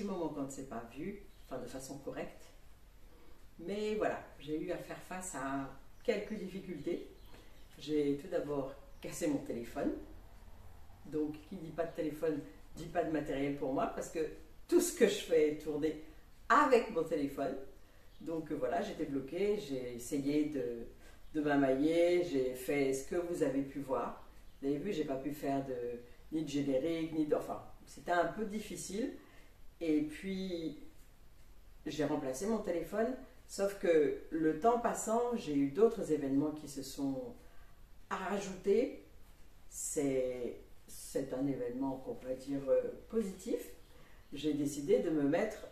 petit moment qu'on ne s'est pas vu, enfin de façon correcte. Mais voilà, j'ai eu à faire face à quelques difficultés. J'ai tout d'abord cassé mon téléphone. Donc, qui dit pas de téléphone, dit pas de matériel pour moi, parce que tout ce que je fais est tourné avec mon téléphone. Donc voilà, j'étais bloquée, j'ai essayé de m'amailler, j'ai fait ce que vous avez pu voir. Vous avez vu, j'ai pas pu faire ni de générique, enfin, c'était un peu difficile. Et puis, j'ai remplacé mon téléphone, sauf que le temps passant, j'ai eu d'autres événements qui se sont rajoutés. C'est un événement qu'on peut dire positif. J'ai décidé de me mettre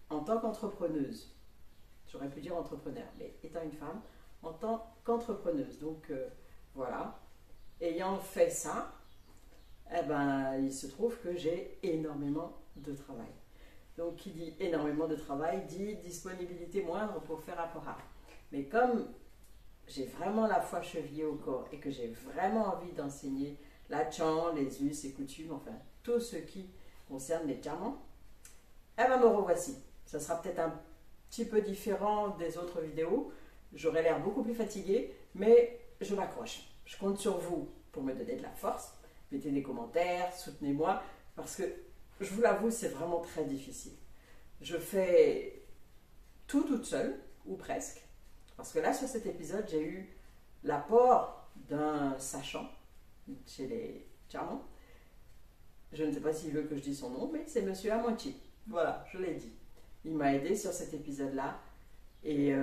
en tant qu'entrepreneuse. J'aurais pu dire entrepreneur, mais étant une femme, en tant qu'entrepreneuse. Donc voilà, ayant fait ça, eh ben, il se trouve que j'ai énormément de travail. Donc qui dit énormément de travail dit disponibilité moindre pour faire Apora. Mais comme j'ai vraiment la foi chevillée au corps et que j'ai vraiment envie d'enseigner la Chan, les us et coutumes, enfin tout ce qui concerne les diamants, eh ben me revoici. Ça sera peut-être un petit peu différent des autres vidéos. J'aurai l'air beaucoup plus fatiguée, mais je m'accroche. Je compte sur vous pour me donner de la force. Mettez des commentaires, soutenez-moi, parce que je vous l'avoue, c'est vraiment très difficile. Je fais tout toute seule, ou presque, parce que là, sur cet épisode, j'ai eu l'apport d'un sachant chez les Charmants. Je ne sais pas s'il veut que je dise son nom, mais c'est Monsieur Amonchi. Voilà, je l'ai dit. Il m'a aidé sur cet épisode-là et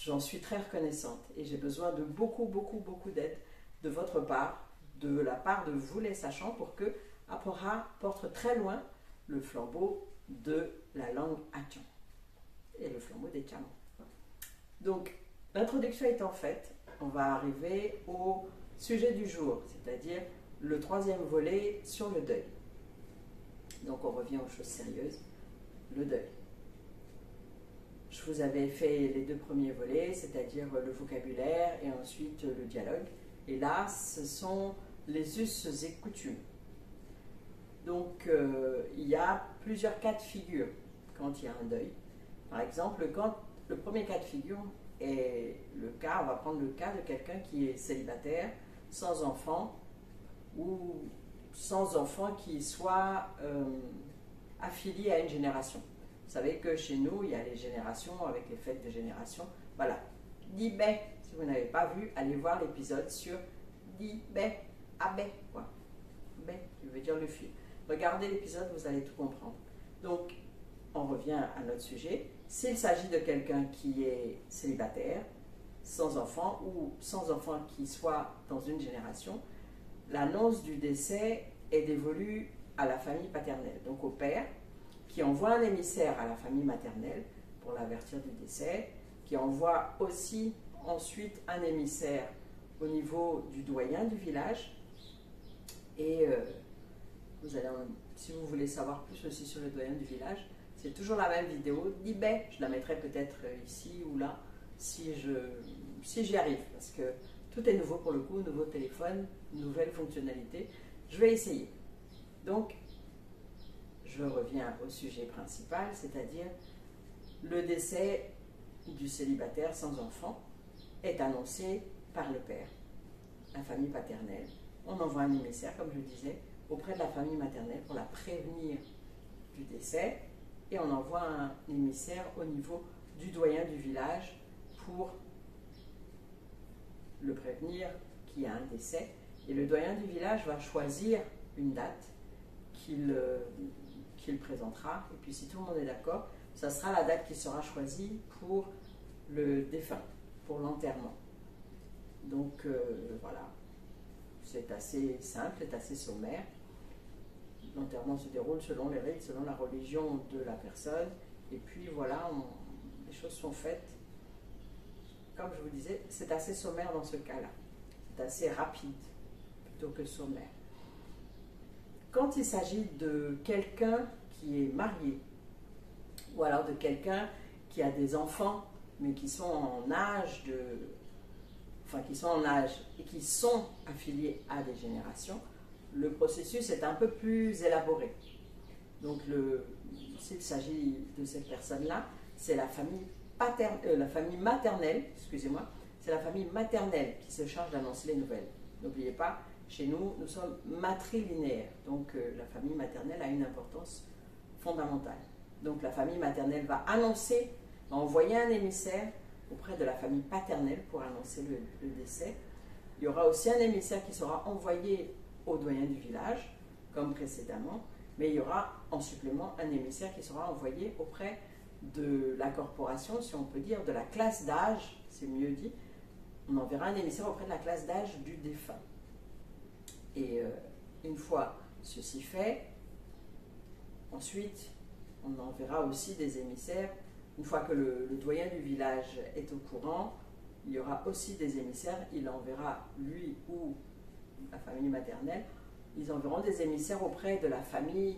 j'en suis très reconnaissante. Et j'ai besoin de beaucoup d'aide de votre part, de la part de vous les sachants, pour que Apora porte très loin le flambeau de la langue Atchan et le flambeau des Chamans. Donc, l'introduction étant faite, on va arriver au sujet du jour, c'est-à-dire le troisième volet sur le deuil. Donc, on revient aux choses sérieuses, le deuil. Je vous avais fait les deux premiers volets, c'est-à-dire le vocabulaire et ensuite le dialogue. Et là, ce sont les us et coutumes. Donc, il y a plusieurs cas de figure quand il y a un deuil. Par exemple, quand le premier cas de figure est le cas, on va prendre le cas de quelqu'un qui est célibataire, sans enfant, ou sans enfant qui soit affilié à une génération. Vous savez que chez nous, il y a les générations avec les fêtes de génération. Voilà. Dibé, si vous n'avez pas vu, allez voir l'épisode sur Dibé, Abé, quoi. Bé, qui veut dire le fil. Regardez l'épisode, vous allez tout comprendre. Donc, on revient à notre sujet. S'il s'agit de quelqu'un qui est célibataire, sans enfant, ou sans enfant qui soit dans une génération, l'annonce du décès est dévolue à la famille paternelle, donc au père, qui envoie un émissaire à la famille maternelle pour l'avertir du décès, qui envoie aussi ensuite un émissaire au niveau du doyen du village. Et vous allez, si vous voulez savoir plus aussi sur le doyen du village, c'est toujours la même vidéo. Dibé, je la mettrai peut-être ici ou là, si j'y arrive, parce que tout est nouveau pour le coup, nouveau téléphone, nouvelle fonctionnalité. Je vais essayer. Donc, je reviens au sujet principal, c'est-à-dire le décès du célibataire sans enfant est annoncé par le père, la famille paternelle. On envoie un émissaire, comme je le disais, auprès de la famille maternelle pour la prévenir du décès, et on envoie un émissaire au niveau du doyen du village pour le prévenir qu'il y a un décès. Et le doyen du village va choisir une date qu'il présentera. Et puis si tout le monde est d'accord, ça sera la date qui sera choisie pour le défunt, pour l'enterrement. Donc voilà, c'est assez simple, c'est assez sommaire. L'enterrement se déroule selon les règles, selon la religion de la personne. Et puis voilà, les choses sont faites. Comme je vous disais, c'est assez sommaire dans ce cas-là. C'est assez rapide, plutôt que sommaire. Quand il s'agit de quelqu'un qui est marié, ou alors de quelqu'un qui a des enfants, mais qui sont en âge et qui sont affiliés à des générations, le processus est un peu plus élaboré. Donc, s'il s'agit de cette personne-là, c'est la famille maternelle, excusez-moi, c'est la famille maternelle qui se charge d'annoncer les nouvelles. N'oubliez pas, chez nous, nous sommes matrilinéaires, donc la famille maternelle a une importance fondamentale. Donc, la famille maternelle va envoyer un émissaire auprès de la famille paternelle pour annoncer le décès. Il y aura aussi un émissaire qui sera envoyé au doyen du village, comme précédemment, mais il y aura en supplément un émissaire qui sera envoyé auprès de la corporation, si on peut dire, de la classe d'âge, c'est mieux dit. On enverra un émissaire auprès de la classe d'âge du défunt. Et une fois ceci fait, ensuite, on enverra aussi des émissaires. Une fois que le doyen du village est au courant, il y aura aussi des émissaires. Il enverra, lui ou la famille maternelle, ils enverront des émissaires auprès de la famille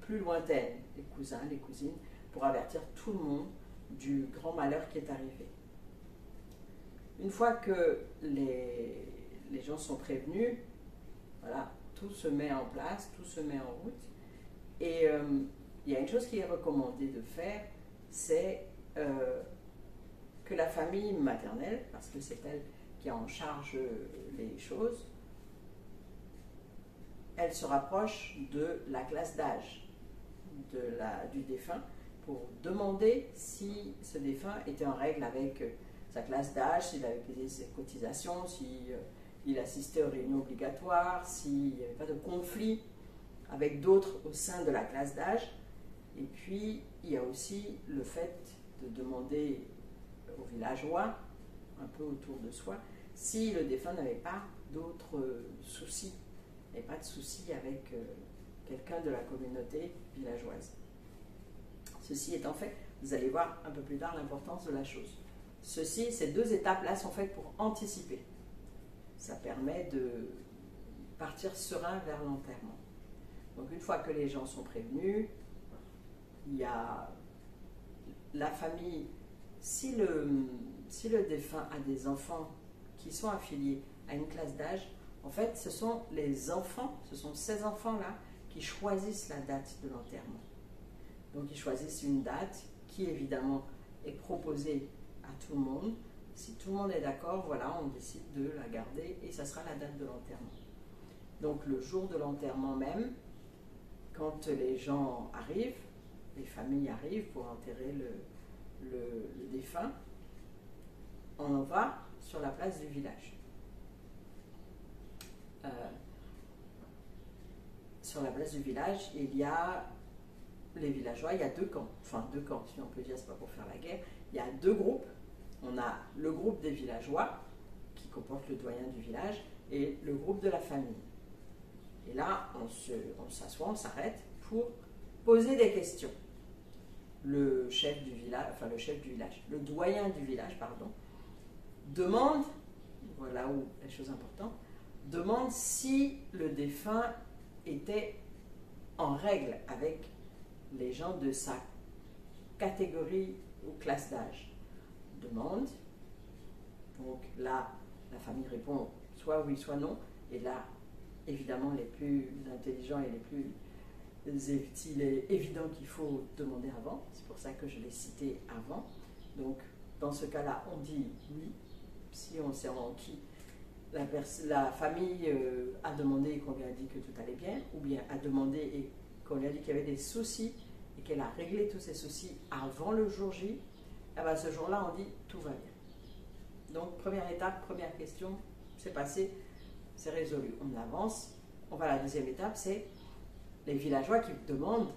plus lointaine, les cousins, les cousines, pour avertir tout le monde du grand malheur qui est arrivé. Une fois que les gens sont prévenus, voilà, tout se met en place, tout se met en route. Et il y a une chose qui est recommandée de faire, c'est que la famille maternelle, parce que c'est elle qui a en charge les choses, elle se rapproche de la classe d'âge du défunt pour demander si ce défunt était en règle avec sa classe d'âge, s'il avait payé ses cotisations, s'il assistait aux réunions obligatoires, s'il n'y avait pas de conflit avec d'autres au sein de la classe d'âge. Et puis, il y a aussi le fait de demander aux villageois, un peu autour de soi, si le défunt n'avait pas d'autres soucis, n'avait pas de soucis avec quelqu'un de la communauté villageoise. Ceci étant fait, vous allez voir un peu plus tard l'importance de la chose. Ces deux étapes-là sont faites pour anticiper. Ça permet de partir serein vers l'enterrement. Donc une fois que les gens sont prévenus, il y a la famille. Si le défunt a des enfants qui sont affiliés à une classe d'âge, en fait, ce sont les enfants, ce sont ces enfants-là qui choisissent la date de l'enterrement. Donc ils choisissent une date qui évidemment est proposée à tout le monde. Si tout le monde est d'accord, voilà, on décide de la garder et ça sera la date de l'enterrement. Donc le jour de l'enterrement même, quand les gens arrivent, les familles arrivent pour enterrer le défunt, on va sur la place du village. Sur la place du village, il y a les villageois, il y a deux camps, enfin deux camps, si on peut dire, c'est pas pour faire la guerre. Il y a deux groupes. On a le groupe des villageois, qui comporte le doyen du village, et le groupe de la famille. Et là, on s'assoit, on s'arrête pour poser des questions. Le chef du village, le doyen du village, pardon, demande, voilà où la chose importante, demande si le défunt était en règle avec les gens de sa catégorie ou classe d'âge. Demande, donc là, la famille répond soit oui, soit non, et là, évidemment, les plus intelligents et les plus il est évident qu'il faut demander avant, c'est pour ça que je l'ai cité avant. Donc, dans ce cas-là, on dit oui, si on sait en qui la famille a demandé et qu'on lui a dit que tout allait bien, ou bien a demandé et qu'on lui a dit qu'il y avait des soucis et qu'elle a réglé tous ces soucis avant le jour J, et bien ce jour-là, on dit tout va bien. Donc, première étape, première question, c'est passé, c'est résolu. On avance, on va à la deuxième étape, c'est les villageois qui demandent,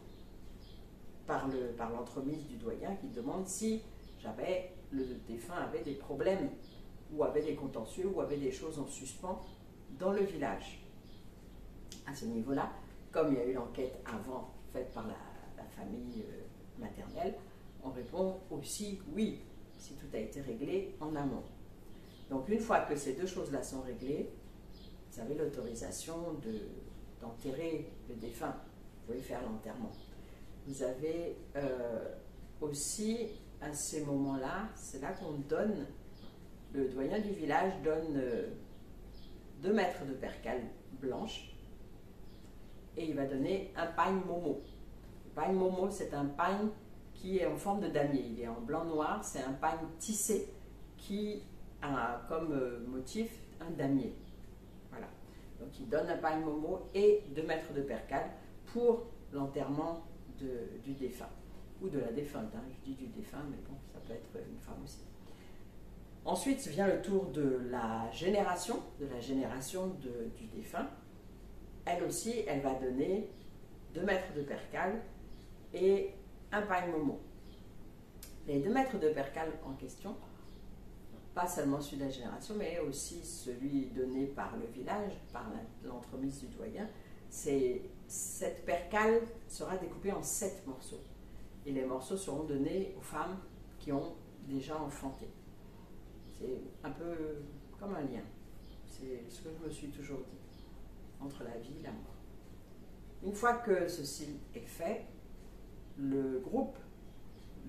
par l'entremise du doyen, qui demandent si jamais le défunt avait des problèmes, ou avait des contentieux, ou avait des choses en suspens dans le village. À ce niveau-là, comme il y a eu l'enquête avant faite par la famille maternelle, on répond aussi oui, si tout a été réglé en amont. Donc une fois que ces deux choses-là sont réglées, vous avez l'autorisation d'enterrer le défunt. Vous pouvez faire l'enterrement. Vous avez aussi, à ces moments-là, c'est là qu'on donne, le doyen du village donne 2 mètres de percale blanche et il va donner un pagne momo. Le pagne Momo, c'est un pagne qui est en forme de damier. Il est en blanc-noir, c'est un pagne tissé qui a comme motif un damier. Voilà. Donc il donne un pagne Momo et 2 mètres de percale pour l'enterrement du défunt. Ou de la défunte, hein. Je dis du défunt, mais bon, ça peut être une femme aussi. Ensuite vient le tour de la génération du défunt. Elle aussi, elle va donner 2 mètres de percale et un pagne Momo. Les 2 mètres de percale en question, pas seulement celui de la génération, mais aussi celui donné par le village, par l'entremise du doyen, cette percale sera découpée en 7 morceaux. Et les morceaux seront donnés aux femmes qui ont déjà enfanté. C'est un peu comme un lien. C'est ce que je me suis toujours dit, entre la vie et la mort. Une fois que ceci est fait, le groupe,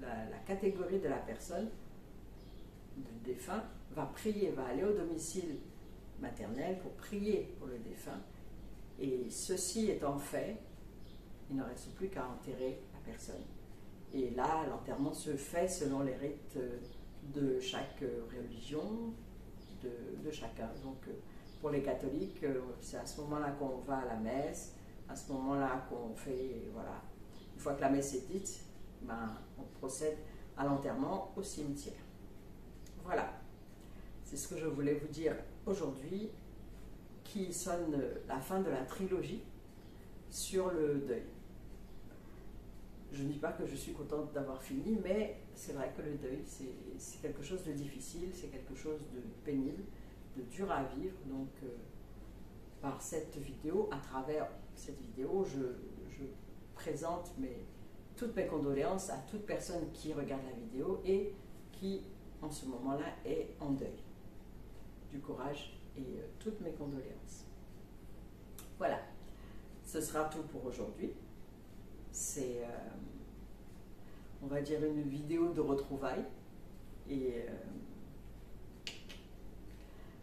la catégorie de la personne, du défunt, va prier, va aller au domicile maternel pour prier pour le défunt. Et ceci étant fait, il ne reste plus qu'à enterrer la personne. Et là, l'enterrement se fait selon les rites de chaque religion, de chacun. Donc, pour les catholiques, c'est à ce moment-là qu'on va à la messe, à ce moment-là qu'on fait, voilà. Une fois que la messe est dite, on procède à l'enterrement au cimetière. Voilà, c'est ce que je voulais vous dire aujourd'hui, qui sonne la fin de la trilogie sur le deuil. Je ne dis pas que je suis contente d'avoir fini, mais c'est vrai que le deuil, c'est quelque chose de difficile, c'est quelque chose de pénible, de dur à vivre. Donc, par cette vidéo, à travers cette vidéo, je présente toutes mes condoléances à toute personne qui regarde la vidéo et qui, en ce moment-là, est en deuil. Du courage et toutes mes condoléances. Voilà, ce sera tout pour aujourd'hui. C'est, on va dire, une vidéo de retrouvailles. Et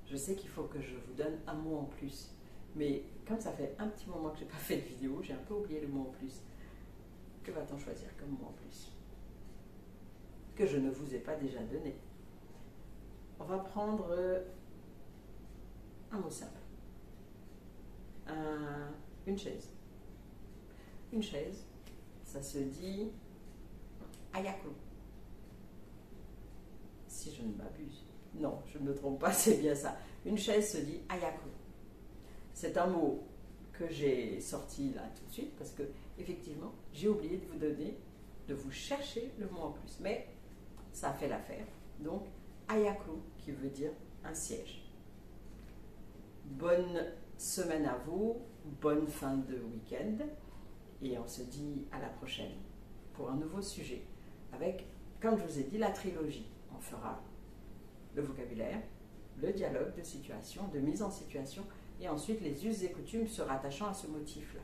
je sais qu'il faut que je vous donne un mot en plus. Mais comme ça fait un petit moment que je n'ai pas fait de vidéo, j'ai un peu oublié le mot en plus. Que va-t-on choisir comme mot en plus? Que je ne vous ai pas déjà donné. On va prendre un mot simple. Une chaise. Une chaise, ça se dit ayaklo. Si je ne m'abuse. Non, je ne me trompe pas, c'est bien ça. Une chaise se dit ayaklo. C'est un mot que j'ai sorti là tout de suite parce que, effectivement, j'ai oublié de vous donner, de vous chercher le mot en plus. Mais ça a fait l'affaire. Donc, ayaklo, qui veut dire un siège. Bonne semaine à vous, bonne fin de week-end. Et on se dit à la prochaine pour un nouveau sujet avec, comme je vous ai dit, la trilogie. On fera le vocabulaire, le dialogue de situation, de mise en situation et ensuite les us et coutumes se rattachant à ce motif-là.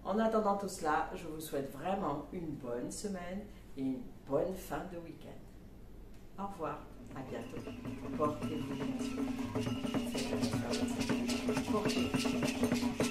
En attendant tout cela, je vous souhaite vraiment une bonne semaine et une bonne fin de week-end. Au revoir, à bientôt. Portez-vous bien. Portez-vous.